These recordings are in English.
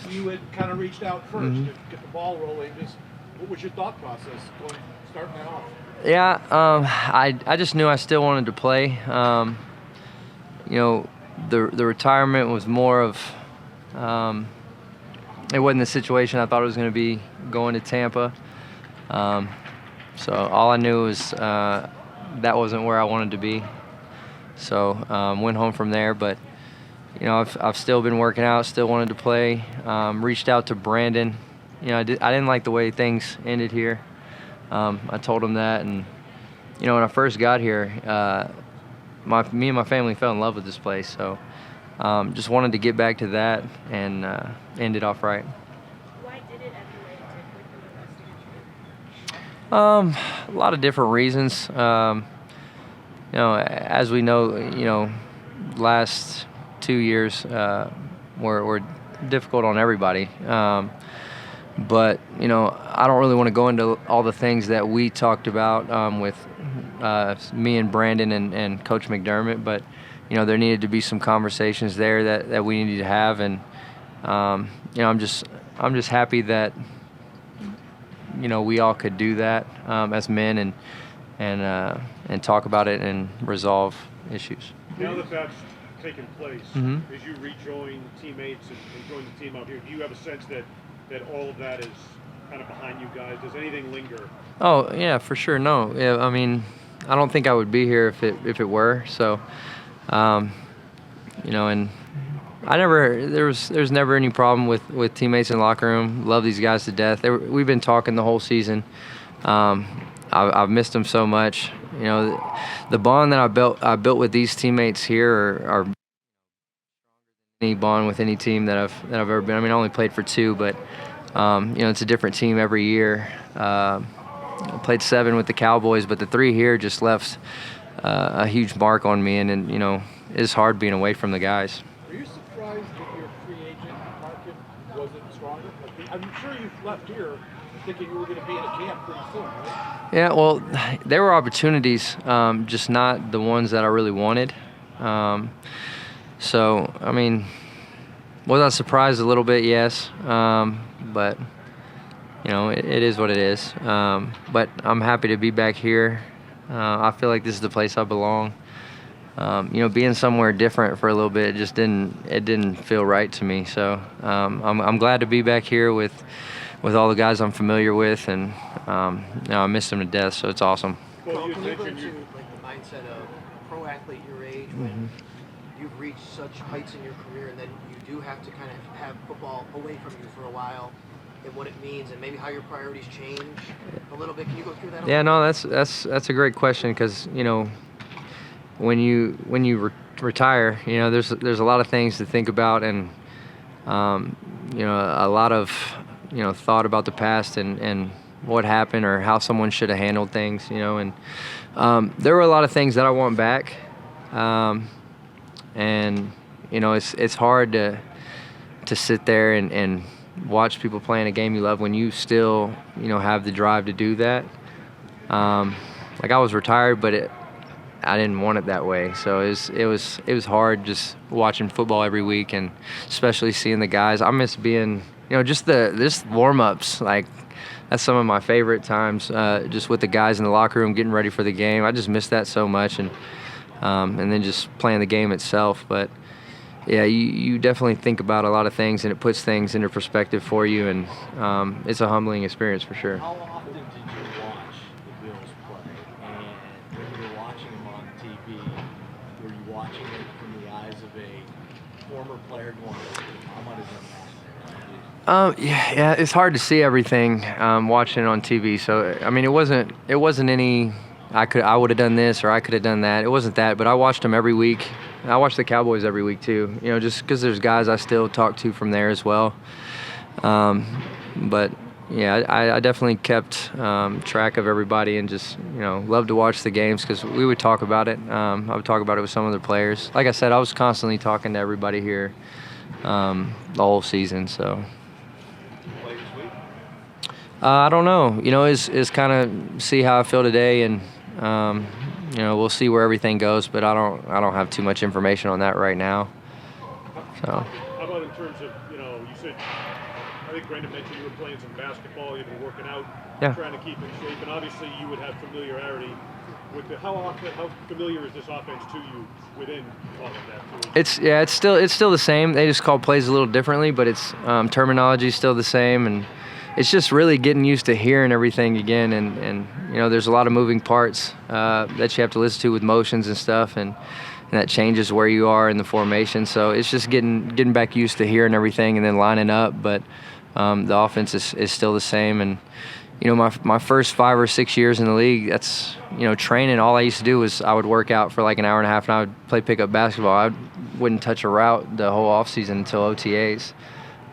you had kind of reached out first to get the ball rolling. Just what was your thought process starting that off? Yeah, I just knew I still wanted to play. The retirement was more of it wasn't the situation I thought it was going to be going to Tampa. So all I knew was that wasn't where I wanted to be. So went home from there, but I've still been working out, still wanted to play. Reached out to Brandon. I didn't like the way things ended here. I told him that, and when I first got here, me and my family fell in love with this place. So just wanted to get back to that and end it off right. Why did it end the way it did with the rest of your career? A lot of different reasons. As we know, last 2 years were difficult on everybody. But I don't really want to go into all the things that we talked about with me and Brandon and Coach McDermott. But there needed to be some conversations there that we needed to have, and I'm just happy that we all could do that as men and talk about it and resolve issues. Now that that's taken place, as you rejoin teammates and join the team out here, do you have a sense that all of that is kind of behind you guys? Does anything linger? Oh yeah, for sure. No, yeah, I mean, I don't think I would be here if it were. So, and there's never any problem with teammates in the locker room. Love these guys to death. We've been talking the whole season. I've missed them so much. The bond that I built with these teammates here are any bond with any team that I've ever been. I mean, I only played for 2, but it's a different team every year. I played 7 with the Cowboys, but the 3 here just left a huge mark on me, and it's hard being away from the guys. Were you surprised that your free agent market wasn't stronger? I'm sure you left here thinking you were going to be in a camp pretty soon, right? Yeah, well, there were opportunities, just not the ones that I really wanted. So, I mean, was I surprised a little bit? Yes. But, it is what it is. But I'm happy to be back here. I feel like this is the place I belong. Being somewhere different for a little bit, it didn't feel right to me. So I'm glad to be back here with all the guys I'm familiar with, and I miss them to death. So it's awesome. Well, can you go into the mindset of a pro athlete your age when you've reached such heights in your career, and then you do have to kind of have football away from you for a while, and what it means, and maybe how your priorities change a little bit? Can you go through that? Yeah, no, that's a great question, because when you retire, there's a lot of things to think about, and a lot of thought about the past and what happened or how someone should have handled things, and there were a lot of things that I want back, and it's hard to sit there and watch people playing a game you love when you still have the drive to do that. Like, I was retired, but I didn't want it that way. So it was hard just watching football every week, and especially seeing the guys. I miss being just warm-ups. Like, that's some of my favorite times, just with the guys in the locker room getting ready for the game. I just miss that so much, and then just playing the game itself. But yeah, you definitely think about a lot of things, and it puts things into perspective for you, and it's a humbling experience for sure. How often did you watch the Bills play? And when you were watching them on TV, were you watching it from the eyes of a former player going, I might have done that there? Yeah, it's hard to see everything watching it on TV. So I mean, it wasn't any. I would have done this or I could have done that. It wasn't that, but I watched them every week. I watch the Cowboys every week too. Just because there's guys I still talk to from there as well. But yeah, I definitely kept track of everybody, and just loved to watch the games because we would talk about it. I would talk about it with some of the players. Like I said, I was constantly talking to everybody here the whole season. So. I don't know. Is kind of see how I feel today, and we'll see where everything goes. But I don't have too much information on that right now. So. How about in terms of you said, I think Brandon mentioned you were playing some basketball, you've been working out, Yeah. trying to keep in shape, and obviously you would have familiarity with how familiar is this offense to you within all of that? It's still the same. They just call plays a little differently, but it's terminology is still the same, and it's just really getting used to hearing everything again. And there's a lot of moving parts that you have to listen to with motions and stuff, and that changes where you are in the formation. So it's just getting back used to hearing everything and then lining up. But the offense is still the same. And my first 5 or 6 years in the league, that's training. All I used to do was I would work out for like an hour and a half, and I would play pickup basketball. I wouldn't touch a route the whole off season until OTAs.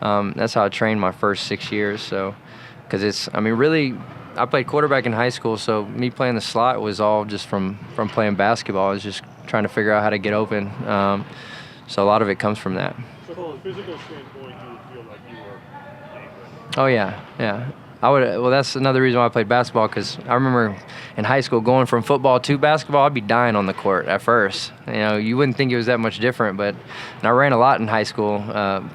That's how I trained my first 6 years. So, because really, I played quarterback in high school, so me playing the slot was all just from playing basketball. I was just trying to figure out how to get open. So a lot of it comes from that. So from a physical standpoint, you would feel like you were playing good. Oh yeah. I would. Well, that's another reason why I played basketball, because I remember in high school going from football to basketball, I'd be dying on the court at first. You wouldn't think it was that much different, and I ran a lot in high school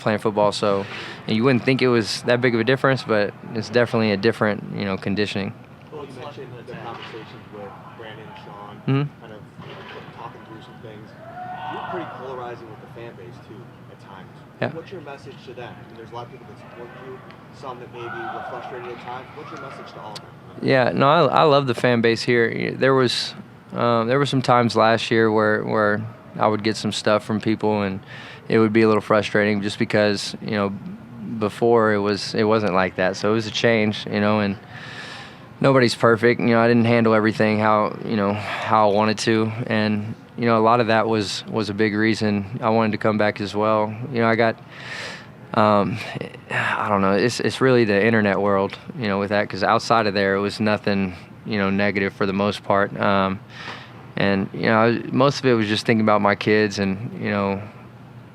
playing football, so you wouldn't think it was that big of a difference, but it's definitely a different conditioning. Well, you mentioned the conversations with Brandon and Sean, kind of talking through some things. You're pretty polarizing with the fan base too at times. Yeah. What's your message to them? There's a lot of people that support you, some that maybe were frustrated at times. What's your message to all of them? Yeah, no, I love the fan base here. There were some times last year where I would get some stuff from people, and it would be a little frustrating just because before it wasn't like that. So it was a change, and nobody's perfect. I didn't handle everything how I wanted to, and a lot of that was a big reason I wanted to come back as well. I got I don't know. It's really the internet world, with that, because outside of there, it was nothing, negative for the most part. And most of it was just thinking about my kids and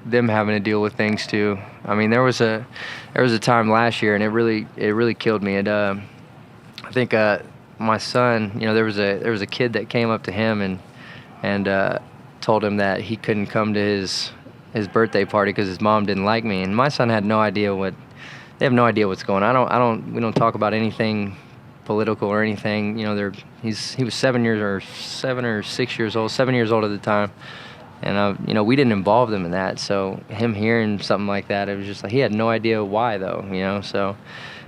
them having to deal with things too. I mean, there was a time last year, and it really killed me. And I think my son, there was a kid that came up to him and told him that he couldn't come to his birthday party because his mom didn't like me. And my son had no idea they have no idea what's going on. We don't talk about anything political or anything. He was 7 or 6 years old, 7 years old at the time. And we didn't involve them in that. So him hearing something like that, it was just like he had no idea why though, so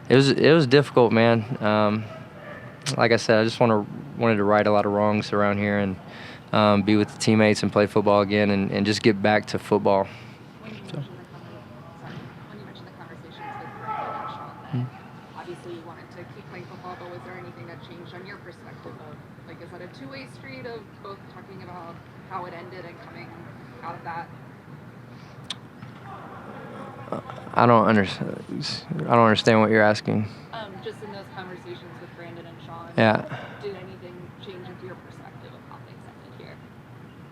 it was difficult, man. Like I said, I just wanted to right a lot of wrongs around here and be with the teammates and play football again and just get back to football. When you mentioned the conversations with Brandon and Sean, obviously you wanted to keep playing football, but was there anything that changed on your perspective of, like, is that a two-way street of both talking about how it ended and coming out of that? I don't understand what you're asking. Just in those conversations with Brandon and Sean, did anything change with your perspective of how things ended here?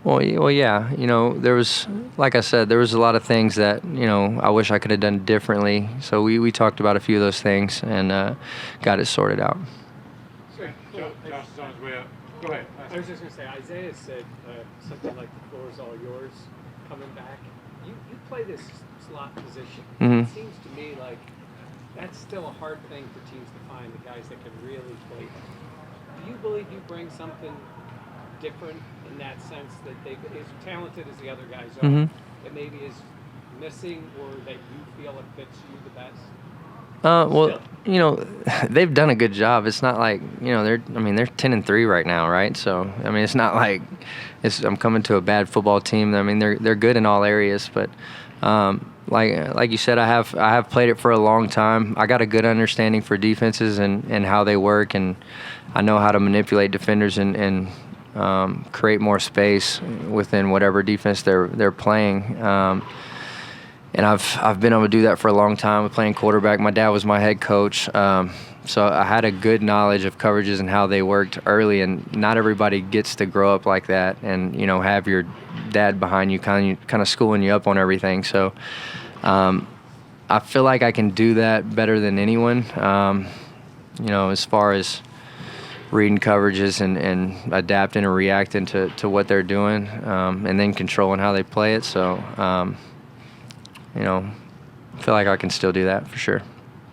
Well, yeah. There was, like I said, there was a lot of things that I wish I could have done differently. So we talked about a few of those things and got it sorted out. Josh is on his way up. Go ahead. I was just going to say, Isaiah said something like the floor is all yours coming back. You play this slot position. Mm-hmm. It seems to me like that's still a hard thing for teams to find, the guys that can really play. Do you believe you bring something different in that sense, that they as talented as the other guys are, that maybe is missing, or that you feel it fits you the best? Well, they've done a good job. It's not like they're 10-3 right now, right? So it's not like I'm coming to a bad football team. They're good in all areas, but like you said, I have played it for a long time. I got a good understanding for defenses and how they work, and I know how to manipulate defenders and create more space within whatever defense they're playing. And I've been able to do that for a long time with playing quarterback. My dad was my head coach, so I had a good knowledge of coverages and how they worked early. And not everybody gets to grow up like that and have your dad behind you, kind of schooling you up on everything. So I feel like I can do that better than anyone. As far as reading coverages and adapting or reacting to what they're doing, and then controlling how they play it. So. I feel like I can still do that for sure.